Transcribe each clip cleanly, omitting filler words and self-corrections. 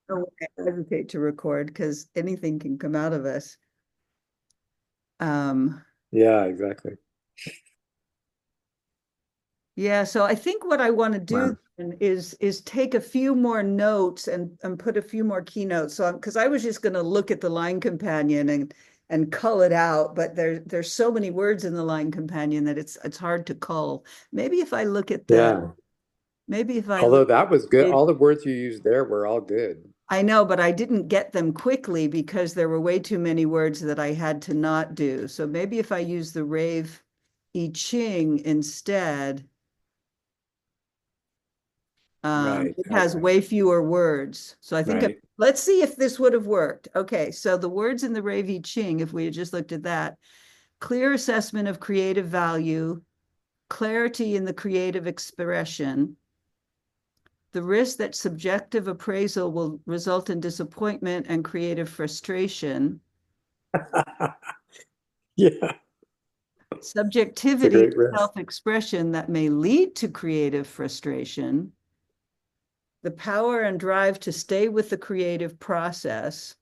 no way I hesitate to record because anything can come out of us. Um, Yeah, exactly. yeah, so I think what I want to do Wow. then is take a few more notes and put a few more keynotes. So because I was just going to look at the line companion and cull it out, but there's so many words in the line companion that it's hard to cull. Maybe if I look at the Yeah. maybe if I look Although that was good. it, All the words you used there were all good. I know, but I didn't get them quickly because there were way too many words that I had to not do. So maybe if I use the Rave I Ching instead, Right. it has Okay. way fewer words. So I think, Right. let's see if this would have worked. Okay, so the words in the Rave I Ching, if we had just looked at that, clear assessment of creative value, clarity in the creative expression, the risk that subjective appraisal will result in disappointment and creative frustration, Yeah. It's a subjectivity great and risk. self-expression that may lead to creative frustration, the power and drive to stay with the creative process.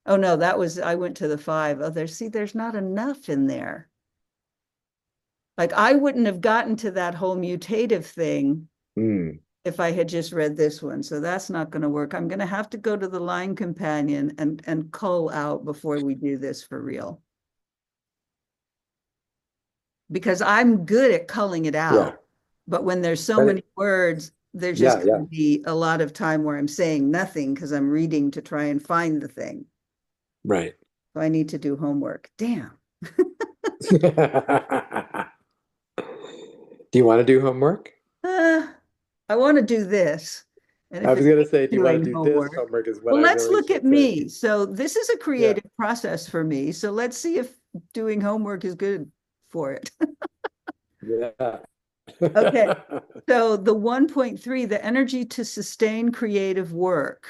Oh no, that was, I went to the five. Oh, there's not enough in there. Like I wouldn't have gotten to that whole mutative thing Mm. if I had just read this one. So that's not going to work. I'm going to have to go to the line companion and cull out before we do this for real. Because I'm good at culling it Yeah. out. But when there's so But many words, there's just yeah, going yeah. to be a lot of time where I'm saying nothing because I'm reading to try and find the thing. Right. So I need to do homework. Damn. Do you want to do homework? Uh, I want to do this. And I if was it gonna takes say, do you want doing to do this homework, homework is what well, I let's really look at should say. me. So this is a Yeah. creative process for me. So let's see if doing homework is good for it. Yeah. Okay. So the 1.3, the energy to sustain creative work.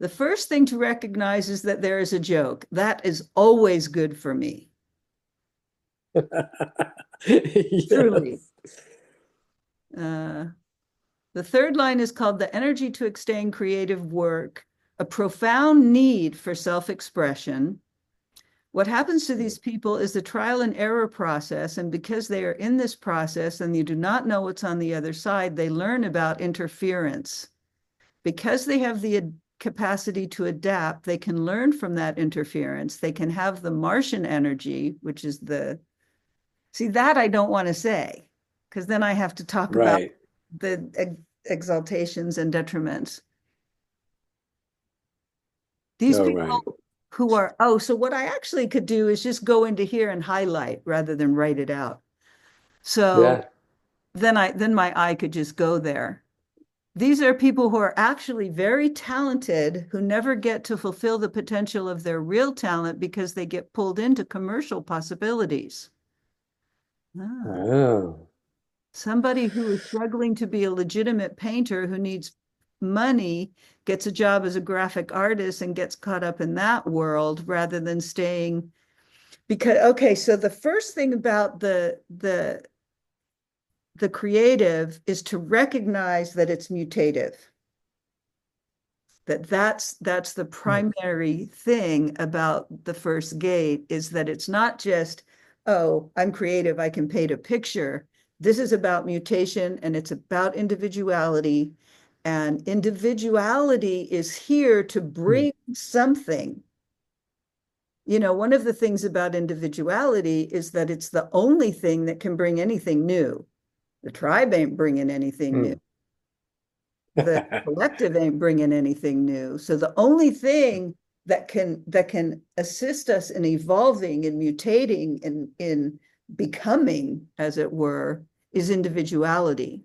The first thing to recognize is that there is a joke. That is always good for me, truly. Yes. Uh, the third line is called the energy to extend creative work, a profound need for self-expression. What happens to these people is the trial and error process. And because they are in this process and you do not know what's on the other side, they learn about interference. Because they have the capacity to adapt, they can learn from that interference. They can have the Martian energy, which is see, that I don't want to say, because then I have to talk about Right. the exaltations and detriments. These Oh, right. people who are, oh, so what I actually could do is just go into here and highlight rather than write it out. So Yeah. then my eye could just go there. These are people who are actually very talented who never get to fulfill the potential of their real talent because they get pulled into commercial possibilities. Ah. Oh. Somebody who is struggling to be a legitimate painter who needs money gets a job as a graphic artist and gets caught up in that world rather than staying. Because okay, so the first thing about the creative is to recognize that it's mutative. That's the primary thing about the first gate is that it's not just, oh, I'm creative, I can paint a picture. This is about mutation and it's about individuality. And individuality is here to bring something. You know, one of the things about individuality is that it's the only thing that can bring anything new. The tribe ain't bringing anything new. Hmm. The collective ain't bringing anything new. So the only thing that can assist us in evolving and mutating and in becoming, as it were, is individuality.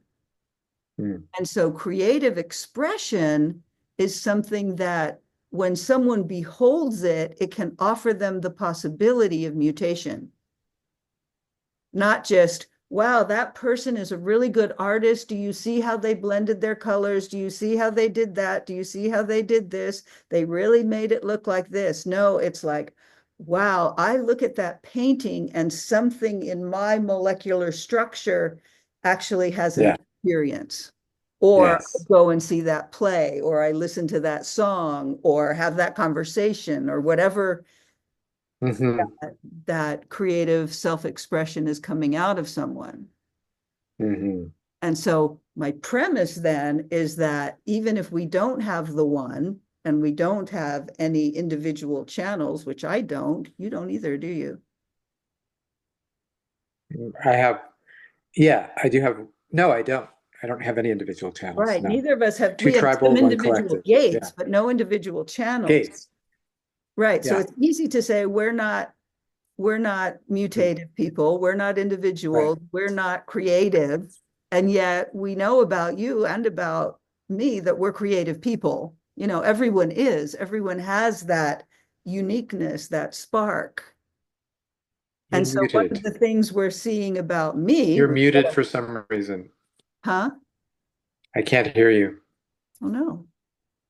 Hmm. And so creative expression is something that when someone beholds it, it can offer them the possibility of mutation, not just, wow, that person is a really good artist. Do you see how they blended their colors? Do you see how they did that? Do you see how they did this? They really made it look like this. No, it's like, wow, I look at that painting and something in my molecular structure actually has an Yeah. experience. or Yes. go and see that play, or I listen to that song, or have that conversation, or whatever Hmm. that creative self-expression is coming out of someone. Hmm. And so my premise then is that even if we don't have the one and we don't have any individual channels, which I don't, you don't either, do you? I have, yeah, I do have, no, I don't. I don't have any individual channels. Right. No. Neither of us have, Two we have some tribal, one individual collective. Yeah. gates, but no individual channels. Gates. Right. So Yeah. it's easy to say we're not mutative people, we're not Right. individuals, we're not creative, and yet we know about you and about me that we're creative people. Everyone has that uniqueness, that spark. You're And so one of muted. the things we're seeing about me, You're muted for some reason. huh? I can't hear you. Oh no.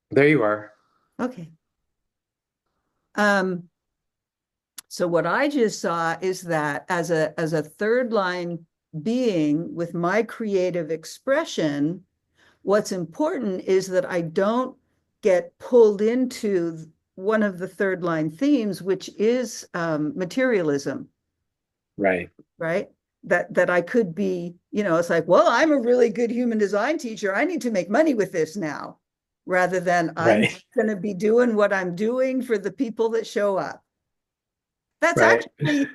There you are. Okay. Um, So what I just saw is that as a third line being with my creative expression, what's important is that I don't get pulled into one of the third line themes, which is materialism, Right. right? That I could be, it's like, well, I'm a really good human design teacher. I need to make money with this now, rather than I'm Right. going to be doing what I'm doing for the people that show up. That's Right. actually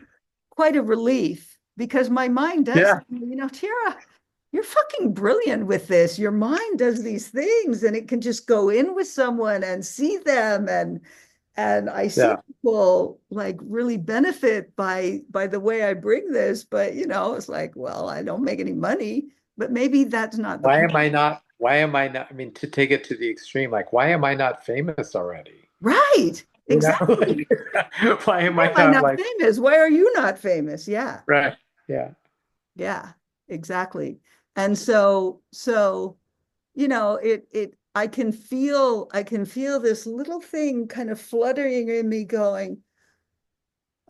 quite a relief because my mind does, Yeah. Tara, you're fucking brilliant with this. Your mind does these things and it can just go in with someone and see them, and I see Yeah. people like really benefit by the way I bring this, but it's like, well, I don't make any money, but maybe that's not the Why point. am I not? Why am I not? I mean, to take it to the extreme, like, why am I not famous already? Right. You know, Exactly. like, why am Why I am I not not like, famous? Why are you not famous? Yeah. right? Yeah. Yeah, exactly. And so I can feel this little thing kind of fluttering in me going,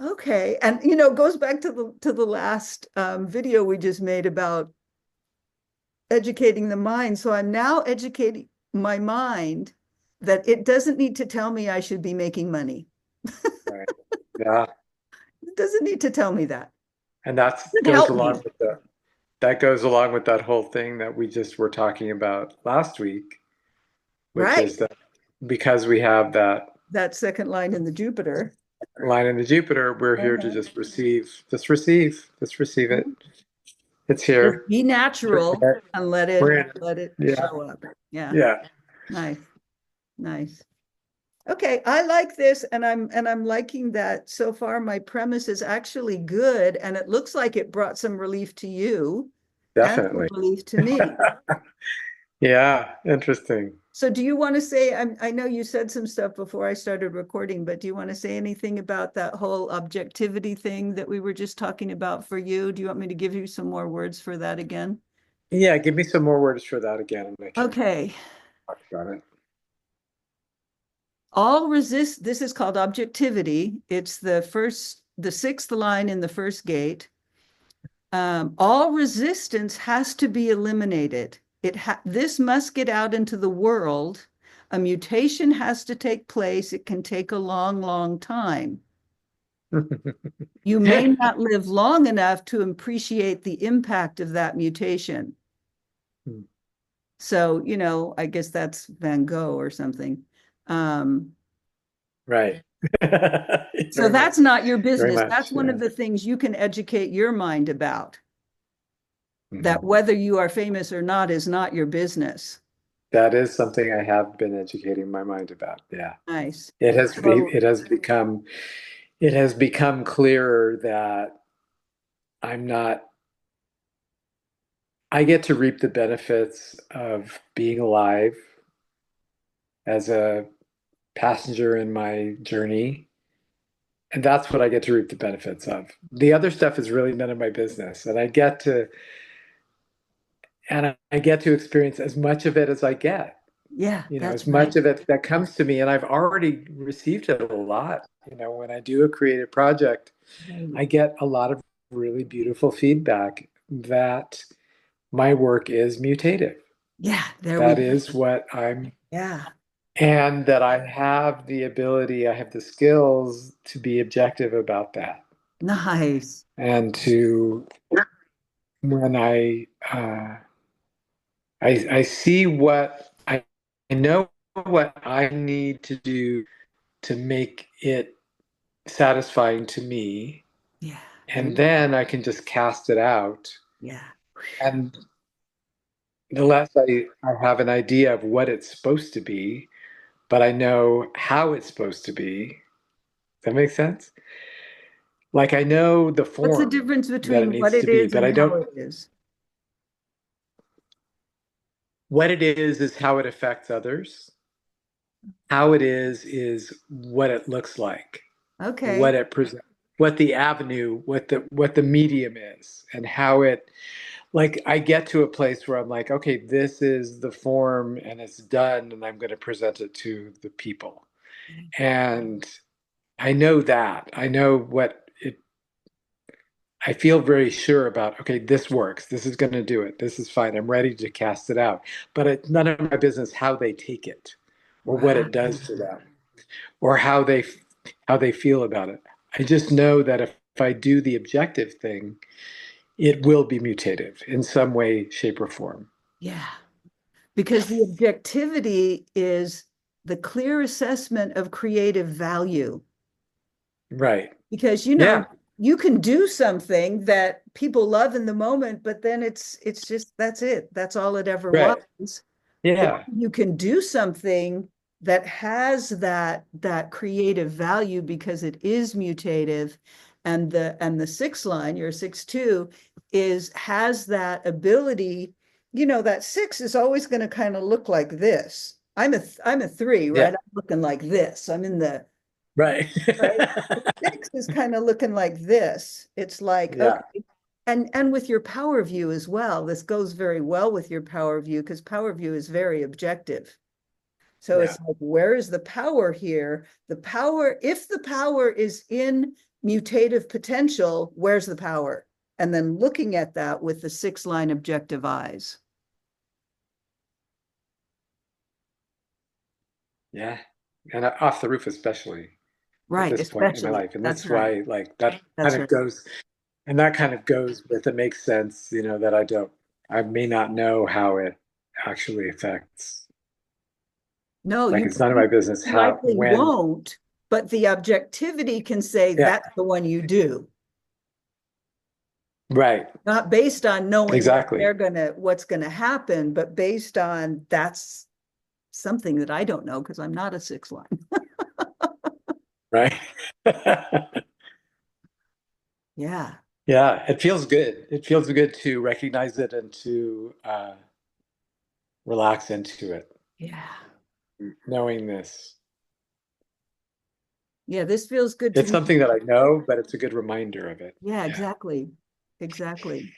okay. And it goes back to the last video we just made about educating the mind. So I'm now educating my mind that it doesn't need to tell me I should be making money. Right. Yeah. It doesn't need to tell me that. And It goes help me, along with that goes along with that whole thing that we just were talking about last week, which right? is that because we have that That second line in the Jupiter. line in the Jupiter, we're here to Uh-huh. just receive, just receive it. It's Just here. be natural and let We're it in. let it Yeah. show up. Yeah. Yeah. Nice. Nice. Okay, I like this, and I'm liking that so far. My premise is actually good, and it looks like it brought some relief to you and some Definitely. relief to me. Yeah. Interesting. So do you want to say, I know you said some stuff before I started recording, but do you want to say anything about that whole objectivity thing that we were just talking about for you? Do you want me to give you some more words for that again? Yeah. Give me some more words for that again, and I can Okay. talk about it. This is called objectivity. It's the sixth line in the first gate. All resistance has to be eliminated. This must get out into the world. A mutation has to take place. It can take a long, long time. You may not live long enough to appreciate the impact of that mutation. So, I guess that's Van Gogh or something. Um, Right. so Very much. that's not your Very business. That's much. one Yeah. of the things you can educate your mind about, that Mhm. whether you are famous or not is not your business. That is something I have been educating my mind about. Yeah. Nice. It So, has become clearer that I'm not I get to reap the benefits of being alive as a passenger in my journey. And that's what I get to reap the benefits of. The other stuff is really none of my business. And I get to experience as much of it as I get. yeah, As that's right. much of it that comes to me, and I've already received it a lot. When I do a creative project, Right. I get a lot of really beautiful feedback that my work is mutative. Yeah, there we That go. is what I'm, Yeah, and that I have the ability, I have the skills to be objective about that. nice. And to, when I see what I know what I need to do to make it satisfying to me, Yeah, there and you go. then I can just cast it out. Yeah, And the less I have an idea of what it's supposed to be, but I know how it's supposed to be. Does that make sense? Like I know the what's the form difference that it between what needs to it be, is but and I how don't, it is? what it is how it affects others. How it is what it looks like, what Okay. it presents, what the avenue, what the medium is, and how it, like I get to a place where I'm like, okay, this is the form and it's done, and I'm going to present it to the people. And I know that. I know what it, I feel very sure about, okay, this works. This is going to do it. This is fine. I'm ready to cast it out. But it's none of my business how they take it or what Wow. it does to them or how they feel about it. I just know that if I do the objective thing, it will be mutative in some way, shape, or form. Yeah. Because the objectivity is the clear assessment of creative value. Right. Because Yeah. you can do something that people love in the moment, but then it's just that's it. That's all it ever was. Right. Yeah. You can do something that has that creative value because it is mutative, and the sixth line, your 6-2, is has that ability. That six is always going to kind of look like this. I'm a three, right? Yeah. I'm looking like this. I'm in the Right. right. The six is kind of looking like this. It's like, Yeah. okay, and with your power view as well, this goes very well with your power view because power view is very objective. So Yeah. it's like, where is the power here? The power, if the power is in mutative potential, where's the power? And then looking at that with the 6-line objective eyes. Yeah. And off the roof, especially at Right, this point in my especially. life. And That's that's right. why, like, that kind That's of right. goes, and that kind of goes with it makes sense, that I may not know how it actually affects. No, Like, you it's none of my business how, likely when, won't, but the objectivity can say yeah, that's the one you do, right. not based on knowing Exactly. what's gonna happen, but based on that's something that I don't know because I'm not a 6 line. Right. Yeah, Yeah, it feels good. It feels good to recognize it and to relax into it, yeah, knowing this. yeah. This feels good to It's me. something that I know, but it's a good reminder of it. Yeah, Yeah. exactly, exactly.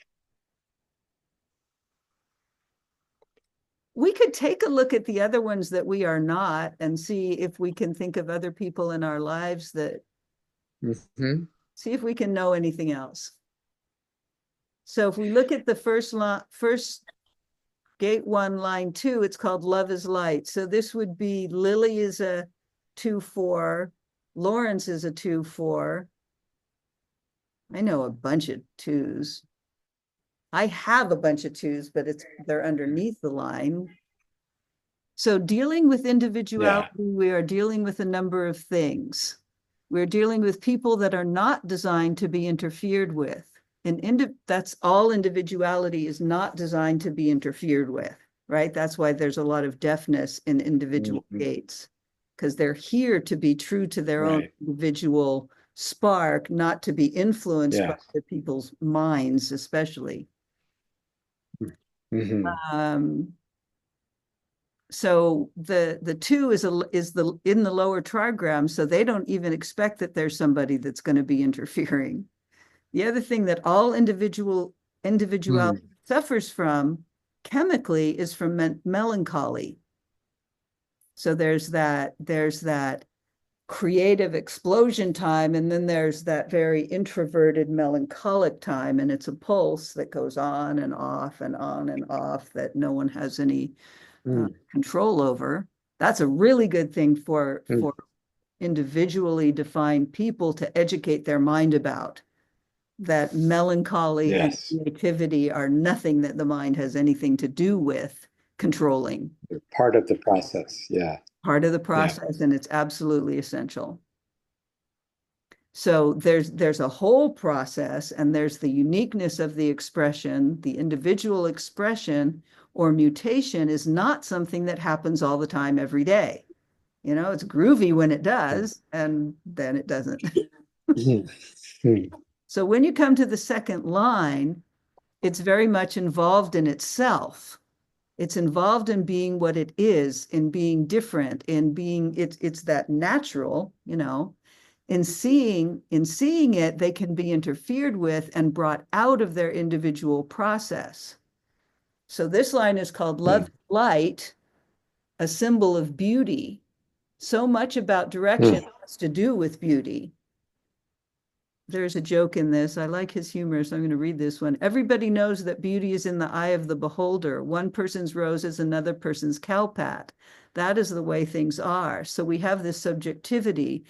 We could take a look at the other ones that we are not and see if we can think of other people in our lives that Hmm. see if we can know anything else. So if we look at the first gate 1, line 2, it's called Love is Light. So this would be Lily is a 2-4, Lawrence is a 2-4. I know a bunch of twos. I have a bunch of twos, but they're underneath the line. So dealing with Yeah. individuality, we are dealing with a number of things. We're dealing with people that are not designed to be interfered with. And that's all individuality is not designed to be interfered with, right? That's why there's a lot of deafness in individual Mhm. gates, because they're here to be true to their own Right. individual spark, not to be influenced by Yeah. other people's minds, especially. Hmm. Um, so the two is the in the lower trigram, so they don't even expect that there's somebody that's going to be interfering. The other thing that all individuality Hmm. suffers from chemically is from melancholy. So there's that creative explosion time, and then there's that very introverted melancholic time, and it's a pulse that goes on and off and on and off that no one has any Mm, control over. That's a really good thing for mm. individually defined people to educate their mind about, that melancholy and Yes. creativity are nothing that the mind has anything to do with controlling. They're part of the process. Yeah. Part of the Yeah. process, and it's absolutely essential. So there's a whole process, and there's the uniqueness of the expression. The individual expression or mutation is not something that happens all the time every day. You know, it's groovy when it does, and then it doesn't. Mhm. Mm. So when you come to the second line, it's very much involved in itself. It's involved in being what it is, in being different, in being it's that natural, you know. In seeing it, they can be interfered with and brought out of their individual process. So this line is called Love Mm. Light, a symbol of beauty. So much about direction Mm. has to do with beauty. There's a joke in this. I like his humor, so I'm going to read this one. Everybody knows that beauty is in the eye of the beholder. One person's rose is another person's cowpat. That is the way things are. So we have this subjectivity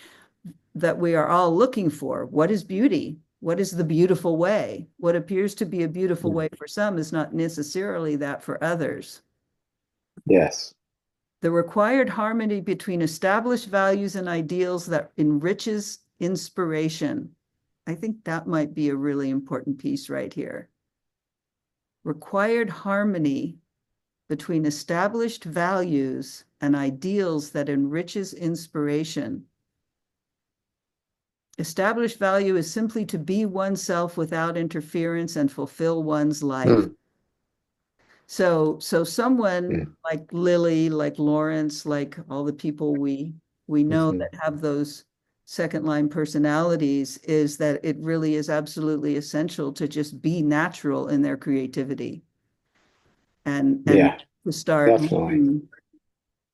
that we are all looking for. What is beauty? What is the beautiful way? What appears to be a beautiful Mm. way for some is not necessarily that for others. Yes. The required harmony between established values and ideals that enriches inspiration. I think that might be a really important piece right here. Required harmony between established values and ideals that enriches inspiration. Established value is simply to be oneself without interference and fulfill one's life. Mm. So someone Mm. like Lily, like Lawrence, like all the people we know Mhm. that have those second line personalities, is that it really is absolutely essential to just be natural in their creativity, and Yeah, to start definitely. looking.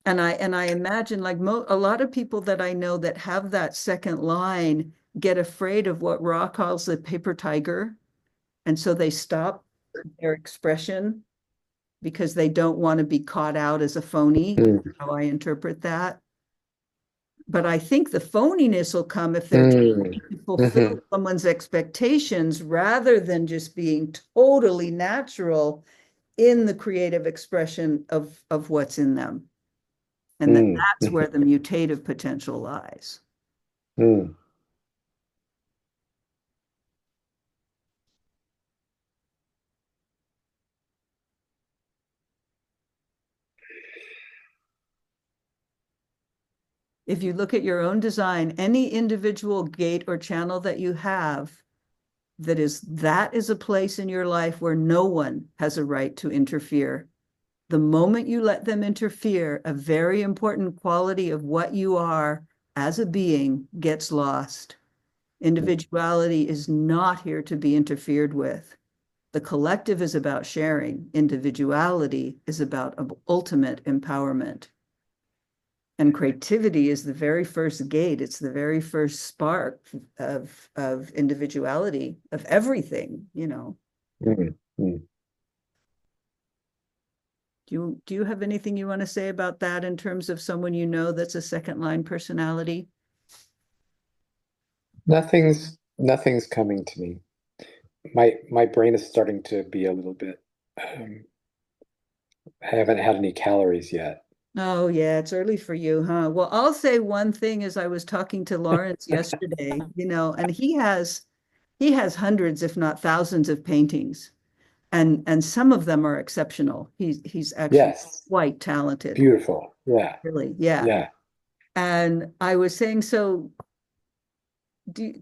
And I imagine, like a lot of people that I know that have that second line get afraid of what Ra calls the paper tiger, and so they stop their expression because they don't want to be caught out as a phony, Mm. how I interpret that. But I think the phoniness will come if they're Mm. trying to fulfill Mhm. someone's expectations rather than just being totally natural in the creative expression of what's in them. And Mm. that's where Mhm. the mutative potential lies. Mm. If you look at your own design, any individual gate or channel that you have, that is a place in your life where no one has a right to interfere. The moment you let them interfere, a very important quality of what you are as a being gets lost. Individuality is not here to be interfered with. The collective is about sharing. Individuality is about ultimate empowerment. And creativity is the very first gate. It's the very first spark of individuality, of everything, you know. Mm. Mm. Do you have anything you want to say about that in terms of someone you know that's a second line personality? Nothing's coming to me. My brain is starting to be a little bit. Um, I haven't had any calories yet. Oh, yeah, it's early for you, huh? Well, I'll say one thing as I was talking to Lawrence yesterday, and he has hundreds, if not thousands, of paintings, and some of them are exceptional. He's actually Yes, quite talented, beautiful. Yeah, really. Yeah. yeah. And I was saying, so do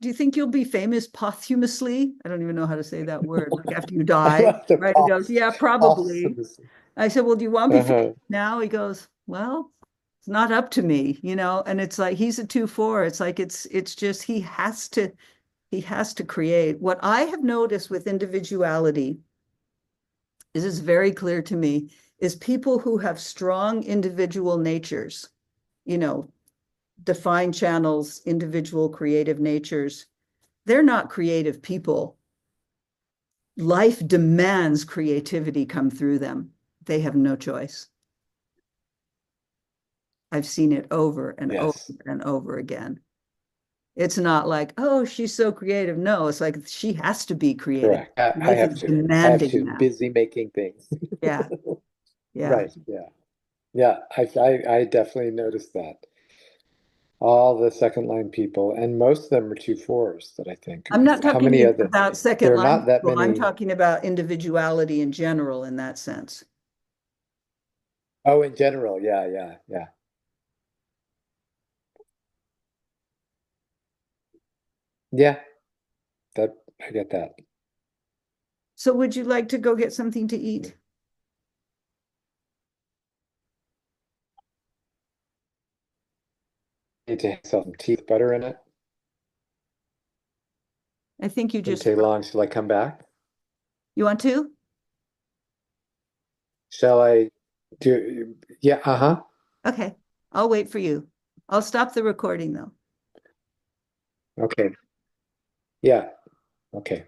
you think you'll be famous posthumously? I don't even know how to say that word, like after you I die, love the right? He goes, yeah, probably. posthumous. I said, well, do you want to be famous Uh-huh. now? He goes, well, it's not up to me. And it's like he's a 2-4. It's like it's just he has to create. What I have noticed with individuality is very clear to me is people who have strong individual natures, you know, defined channels, individual creative natures, they're not creative people. Life demands creativity come through them. They have no choice. I've seen it over and over Yes. and over again. It's not like, oh, she's so creative. No, it's like she has to be creative. Correct. I Life is have to. I have demanding to. that. Busy making things. Yeah, yeah. Right. Yeah. Yeah. I definitely noticed that. All the second line people, and most of them are two fours that I think. I'm not How many talking are there? about second There are line not that people. I'm many. talking about individuality in general in that sense. Oh, in general. Yeah. Yeah. Yeah. Yeah. That I get that. So would you like to go get something to eat? Need to have some teeth butter in it. I think you Wouldn't just, take long. Shall I come back? you want to? Shall I do? Yeah. Uh-huh. Okay, I'll wait for you. I'll stop the recording though. Okay. Yeah. Okay.